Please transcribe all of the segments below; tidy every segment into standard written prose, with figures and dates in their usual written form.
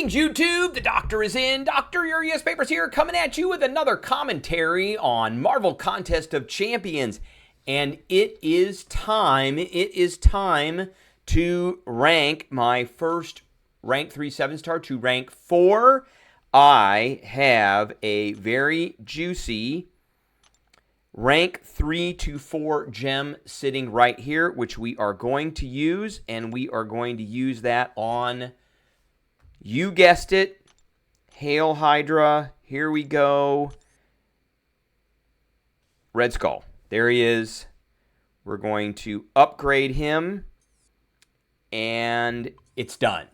Greetings, YouTube. The doctor is in. Dr. Urias Papers here, coming at you with another commentary on Marvel Contest of Champions. And it is time to rank my first rank 3 7-star to rank 4. I have a very juicy rank 3 to 4 gem sitting right here, which we are going to use, and we are going to use that on, you guessed it, Hail Hydra. Here we go. Red Skull. There he is. We're going to upgrade him, and it's done.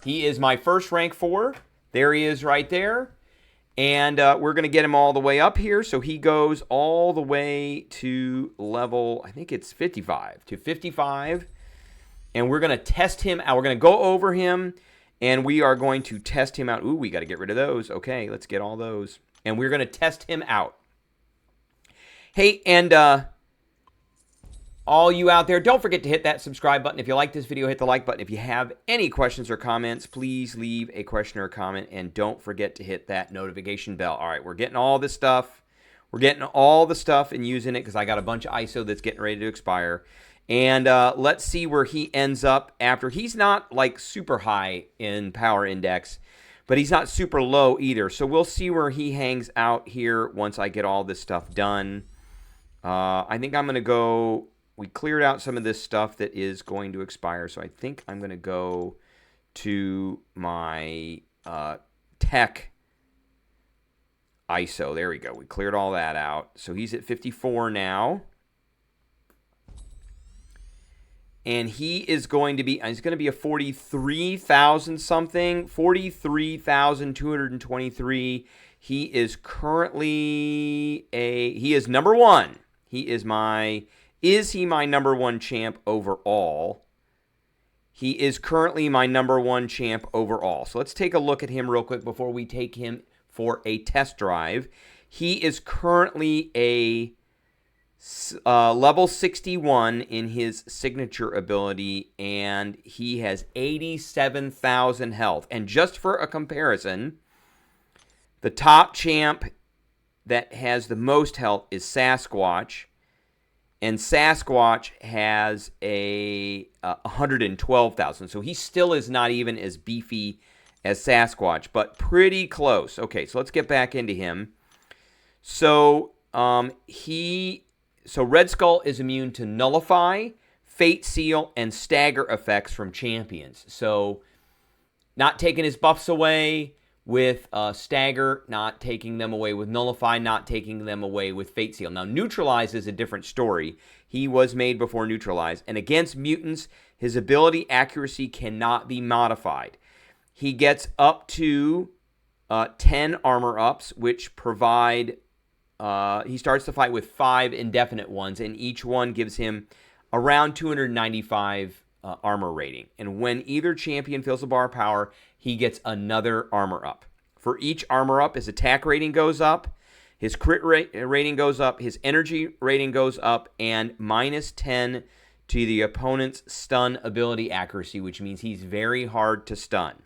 He is my first rank 4. There he is right there. And we're going to get him all the way up here. So he goes all the way to level, I think it's 55. To 55. And we're going to test him out. We're going to go over him. And we are going to test him out. Ooh, we got to get rid of those. Okay, let's get all those. And we're going to test him out. Hey, and all you out there, don't forget to hit that subscribe button. If you like this video, hit the like button. If you have any questions or comments, please leave a question or a comment. And don't forget to hit that notification bell. All right, we're getting all this stuff. We're getting all the stuff and using it because I got a bunch of ISO that's getting ready to expire. And let's see where he ends up after. He's not like super high in power index, but he's not super low either. So we'll see where he hangs out here once I get all this stuff done. I think I'm going to go... We cleared out some of this stuff that is going to expire, so I think I'm going to go to my tech ISO. There we go. We cleared all that out. So he's at 54 now. And he is going to be, he's going to be a 43,000 something, 43,223. He is currently he is number 1. Is he my number 1 champ overall? He is currently my number 1 champ overall. So let's take a look at him real quick before we take him for a test drive. He is currently a level 61 in his signature ability, and he has 87,000 health. And just for a comparison, the top champ that has the most health is Sasquatch. And Sasquatch has a 112,000. So he still is not even as beefy as Sasquatch, but pretty close. Okay, so let's get back into him. So Red Skull is immune to Nullify, Fate Seal, and Stagger effects from champions. So not taking his buffs away with Stagger, not taking them away with Nullify, not taking them away with Fate Seal. Now, Neutralize is a different story. He was made before Neutralize. And against mutants, his ability accuracy cannot be modified. He gets up to 10 armor ups, which provide... he starts the fight with 5 indefinite ones, and each one gives him around 295 armor rating. And when either champion fills a bar of power, he gets another armor up. For each armor up, his attack rating goes up, his crit rating goes up, his energy rating goes up, and minus 10 to the opponent's stun ability accuracy, which means he's very hard to stun.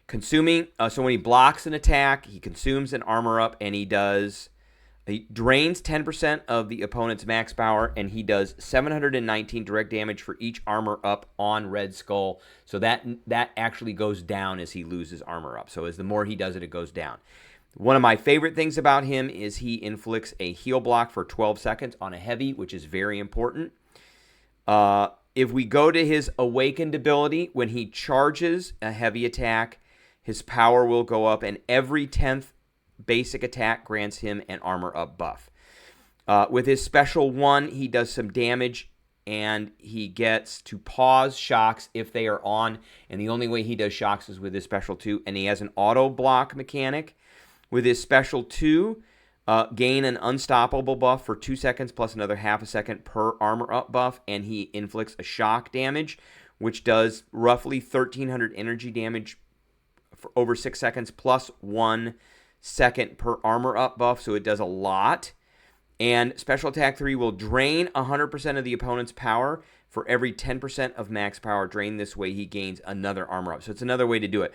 Consuming, so when he blocks an attack, he consumes an armor up, and he drains 10% of the opponent's max power, and he does 719 direct damage for each armor up on Red Skull. So that actually goes down as he loses armor up. So as the more he does it, it goes down. One of my favorite things about him is he inflicts a heal block for 12 seconds on a heavy, which is very important. If we go to his Awakened ability, when he charges a heavy attack, his power will go up, and every 10th basic attack grants him an armor up buff. With his special 1, he does some damage, and he gets to pause shocks if they are on, and the only way he does shocks is with his special 2, and he has an auto block mechanic. With his special 2, gain an unstoppable buff for 2 seconds plus another half a second per armor up buff, and he inflicts a shock damage, which does roughly 1,300 energy damage for over 6 seconds plus 1 second per armor up buff, so it does a lot. And special attack 3 will drain 100% of the opponent's power, For every 10% of max power drained this way, he gains another armor up. So it's another way to do it.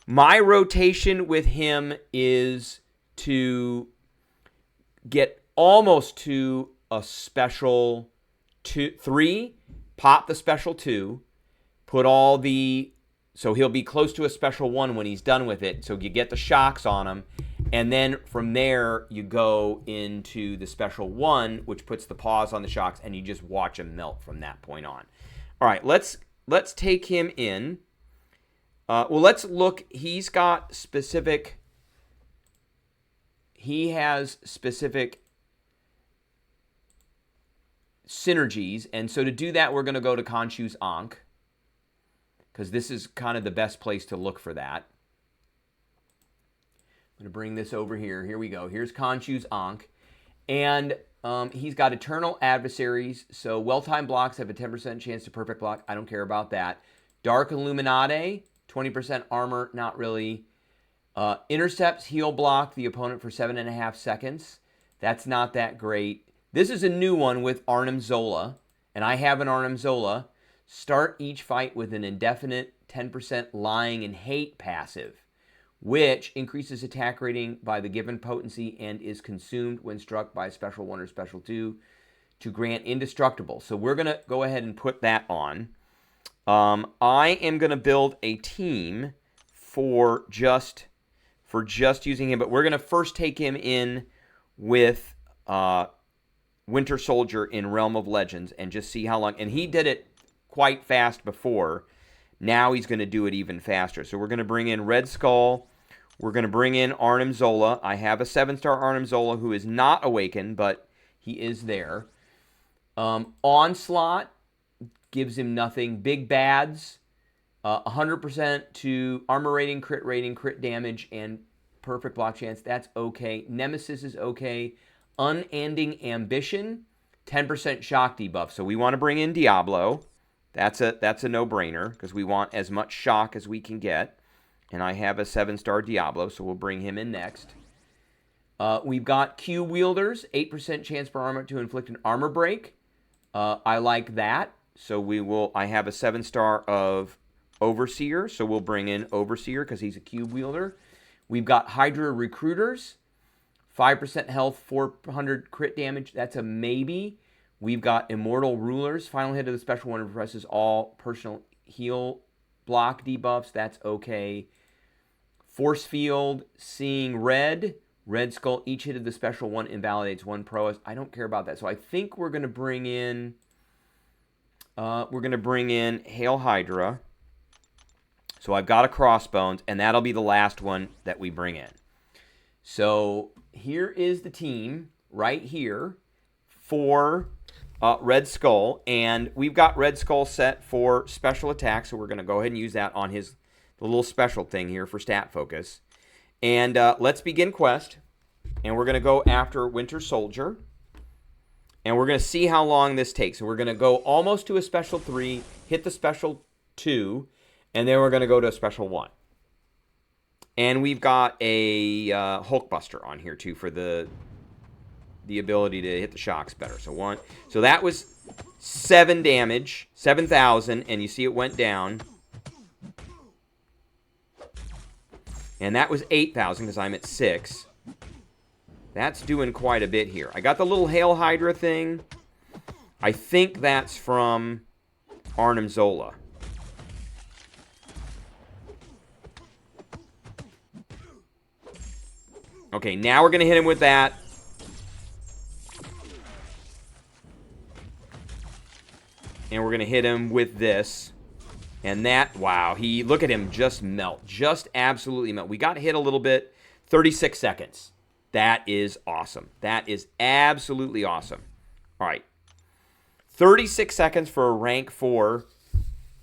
My rotation with him is to get almost to a special 3, pop the special 2, put all the, so he'll be close to a special 1 when he's done with it. So you get the shocks on him, and then from there you go into the special 1, which puts the pause on the shocks, and you just watch him melt from that point on. All right, let's take him in. Well, let's look. He has specific synergies, and so to do that, we're going to go to Khonshu's Ankh, because this is kind of the best place to look for that. I'm going to bring this over here. Here we go. Here's Khonshu's Ankh, and he's got Eternal Adversaries, so well-timed blocks have a 10% chance to perfect block. I don't care about that. Dark Illuminati, 20% armor, not really. Intercepts heal block the opponent for 7.5 seconds. That's not that great. This is a new one with Arnim Zola, and I have an Arnim Zola. Start each fight with an indefinite 10% lying and hate passive, which increases attack rating by the given potency and is consumed when struck by a special 1 or special 2 to grant indestructible. So we're going to go ahead and put that on. I am going to build a team for just using him, but we're going to first take him in with Winter Soldier in Realm of Legends and just see how long. And he did it quite fast before. Now he's going to do it even faster. So we're going to bring in Red Skull. We're going to bring in Arnim Zola. I have a 7-star Arnim Zola who is not awakened, but he is there. Onslaught gives him nothing. Big Bads, 100% to armor rating, crit damage, and perfect block chance. That's okay. Nemesis is okay. Unending Ambition, 10% shock debuff. So we want to bring in Diablo. That's a no-brainer because we want as much shock as we can get. And I have a 7-star Diablo, so we'll bring him in next. We've got Q Wielders, 8% chance per armor to inflict an armor break. I like that. So I have a 7-star of Overseer, so we'll bring in Overseer because he's a cube wielder. We've got Hydra Recruiters, 5% health, 400 crit damage. That's a maybe. We've got Immortal Rulers. Final hit of the special 1 represses all personal heal block debuffs. That's okay. Force Field, Seeing Red. Red Skull, each hit of the special 1 invalidates 1 prowess. I don't care about that. So I think we're going to bring in Hail Hydra. So I've got a Crossbones, and that'll be the last one that we bring in. So here is the team right here for Red Skull, and we've got Red Skull set for special attack, so we're going to go ahead and use that on the little special thing here for stat focus. And let's begin quest, and we're going to go after Winter Soldier, and we're going to see how long this takes. So we're going to go almost to a special 3, hit the special 2, and then we're going to go to a special 1. And we've got a Hulkbuster on here, too, for the ability to hit the shocks better. So that was 7 damage, 7,000, and you see it went down. And that was 8,000 because I'm at 6. That's doing quite a bit here. I got the little Hail Hydra thing. I think that's from Arnim Zola. Okay, now we're going to hit him with that. And we're going to hit him with this. And that, wow, look at him just melt. Just absolutely melt. We got hit a little bit. 36 seconds. That is awesome. That is absolutely awesome. All right. 36 seconds for a rank 4,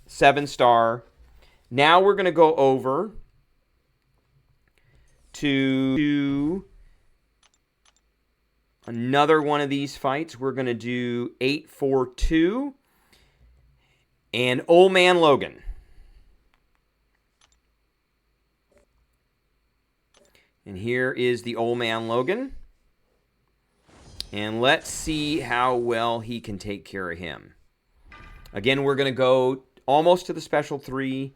7-star. Now we're going to go over to another one of these fights. We're going to do 842 and Old Man Logan. And here is the Old Man Logan. And let's see how well he can take care of him. Again, we're going to go almost to the special 3.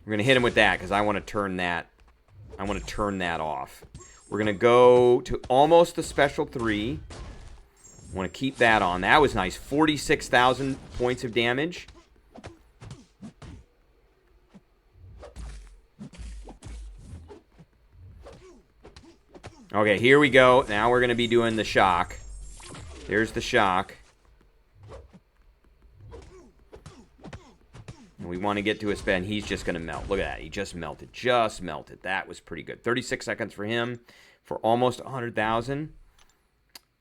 We're going to hit him with that because I want to turn that. I want to turn that off. We're going to go to almost the special 3. I want to keep that on. That was nice. 46,000 points of damage. Okay, here we go. Now we're going to be doing the shock. There's the shock. And we want to get to a spin. He's just going to melt. Look at that. He just melted. Just melted. That was pretty good. 36 seconds for him for almost 100,000.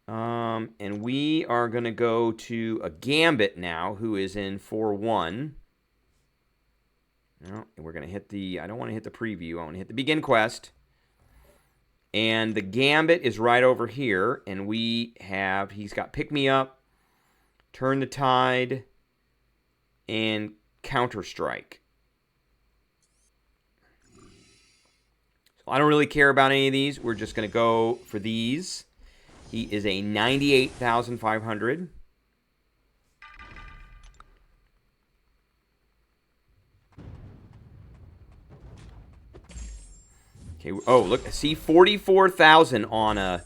And we are going to go to a Gambit now, who is in 4-1. No, we're going to hit the... I don't want to hit the preview. I want to hit the begin quest. And the Gambit is right over here. And we have... He's got Pick Me Up, Turn the Tide, and Counter-Strike. So I don't really care about any of these. We're just going to go for these. He is a 98,500. Okay. Oh, look. See, 44,000 on a...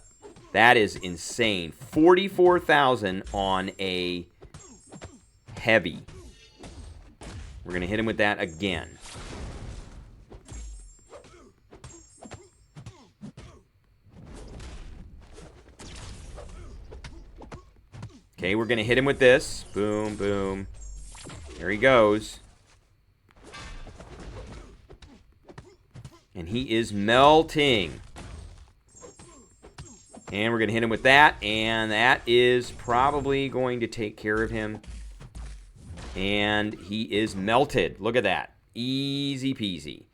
That is insane. 44,000 on a heavy. We're going to hit him with that again. Okay, we're going to hit him with this. Boom, boom. There he goes. And he is melting. And we're going to hit him with that. And that is probably going to take care of him. And he is melted. Look at that. Easy peasy.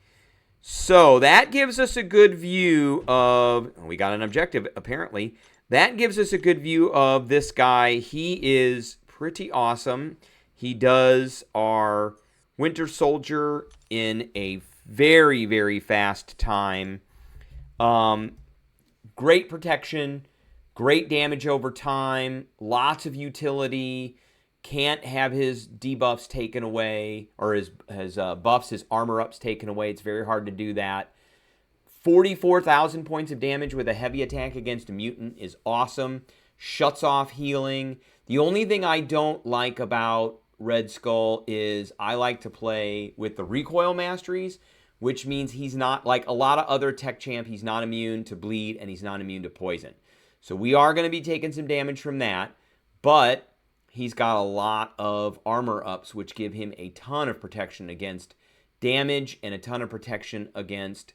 So that gives us a good view of... We got an objective, apparently. That gives us a good view of this guy. He is pretty awesome. He does our Winter Soldier in a very, very fast time. Great protection, great damage over time, lots of utility. Can't have his debuffs taken away, or his buffs, his armor ups taken away. It's very hard to do that. 44,000 points of damage with a heavy attack against a mutant is awesome. Shuts off healing. The only thing I don't like about Red Skull is I like to play with the recoil masteries, which means he's not, like a lot of other tech champ, he's not immune to bleed and he's not immune to poison. So we are going to be taking some damage from that, but he's got a lot of armor ups, which give him a ton of protection against damage and a ton of protection against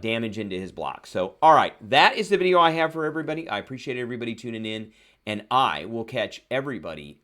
damage into his block. So, all right, that is the video I have for everybody. I appreciate everybody tuning in, and I will catch everybody